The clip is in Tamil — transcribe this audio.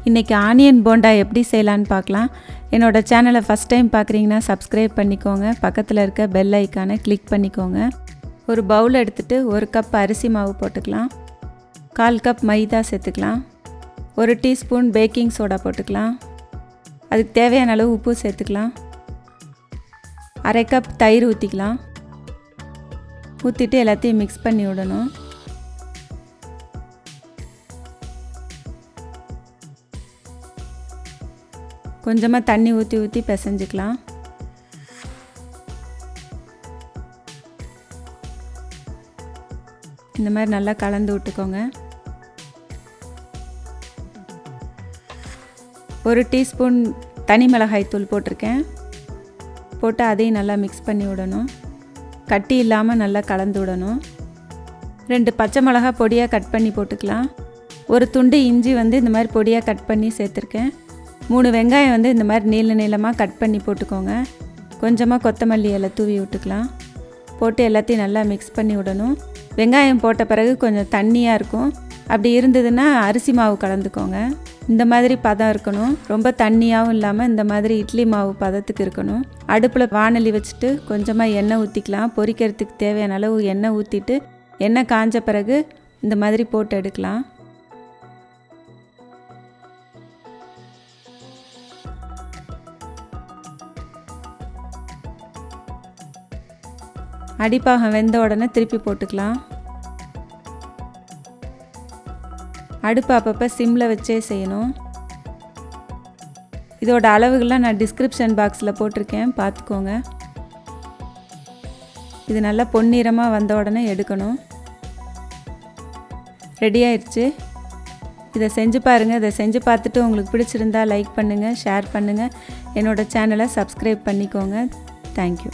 இன்றைக்கி ஆனியன் போண்டா எப்படி செய்யலான்னு பார்க்கலாம். என்னோடய சேனலை ஃபஸ்ட் டைம் பார்க்குறீங்கன்னா சப்ஸ்கிரைப் பண்ணிக்கோங்க. பக்கத்தில் இருக்க பெல் ஐக்கானை கிளிக் பண்ணிக்கோங்க. ஒரு பவுல் எடுத்துகிட்டு 1 கப் அரிசி மாவு போட்டுக்கலாம். 1/4 கப் மைதா சேர்த்துக்கலாம். 1 டீஸ்பூன் பேக்கிங் சோடா போட்டுக்கலாம். அதுக்கு தேவையான அளவு உப்பு சேர்த்துக்கலாம். 1/2 கப் தயிர் ஊற்றிக்கலாம். ஊற்றிட்டு எல்லாத்தையும் மிக்ஸ் பண்ணி விடணும். கொஞ்சமாக தண்ணி ஊற்றி பிசைஞ்சிக்கலாம். இந்த மாதிரி நல்லா கலந்து விட்டுக்கோங்க. 1 டீஸ்பூன் தனி மிளகாய் தூள் போட்டிருக்கேன். போட்டு அதையும் நல்லா மிக்ஸ் பண்ணி விடணும். கட்டி இல்லாமல் நல்லா கலந்து விடணும். 2 பச்சை மிளகாய் பொடியாக கட் பண்ணி போட்டுக்கலாம். 1 துண்டு இஞ்சி இந்த மாதிரி பொடியாக கட் பண்ணி சேர்த்துருக்கேன். 3 வெங்காயம் இந்த மாதிரி நீளமாக கட் பண்ணி போட்டுக்கோங்க. கொஞ்சமாக கொத்தமல்லி இலை தூவி விட்டுக்கலாம். போட்டு எல்லாத்தையும் நல்லா மிக்ஸ் பண்ணி விடணும். வெங்காயம் போட்ட பிறகு கொஞ்சம் தண்ணியாக இருக்கும். அப்படி இருந்ததுன்னா அரிசி மாவு கலந்துக்கோங்க. இந்த மாதிரி பதம் இருக்கணும். ரொம்ப தண்ணியாகவும் இல்லாமல் இந்த மாதிரி இட்லி மாவு பதத்துக்கு இருக்கணும். அடுப்பில் வாணலி வச்சுட்டு கொஞ்சமாக எண்ணெய் ஊற்றிக்கலாம். பொரிக்கிறதுக்கு தேவையான அளவு எண்ணெய் ஊற்றிட்டு எண்ணெய் காஞ்ச பிறகு இந்த மாதிரி போட்டு எடுக்கலாம். அடிப்பாகம் வெந்த உடனே திருப்பி போட்டுக்கலாம். அடுப்பு அப்பப்போ சிம்மில் வச்சே செய்யணும். இதோட அளவுகள்லாம் நான் டிஸ்கிரிப்ஷன் பாக்ஸில் போட்டிருக்கேன், பார்த்துக்கோங்க. இது நல்லா பொன்னிறமாக வந்த உடனே எடுக்கணும். ரெடி ஆயிடுச்சு. இதை செஞ்சு பாருங்கள். இதை செஞ்சு பார்த்துட்டு உங்களுக்கு பிடிச்சிருந்தா லைக் பண்ணுங்கள், ஷேர் பண்ணுங்கள். என்னோடய சேனலை சப்ஸ்கிரைப் பண்ணிக்கோங்க. தேங்க்யூ.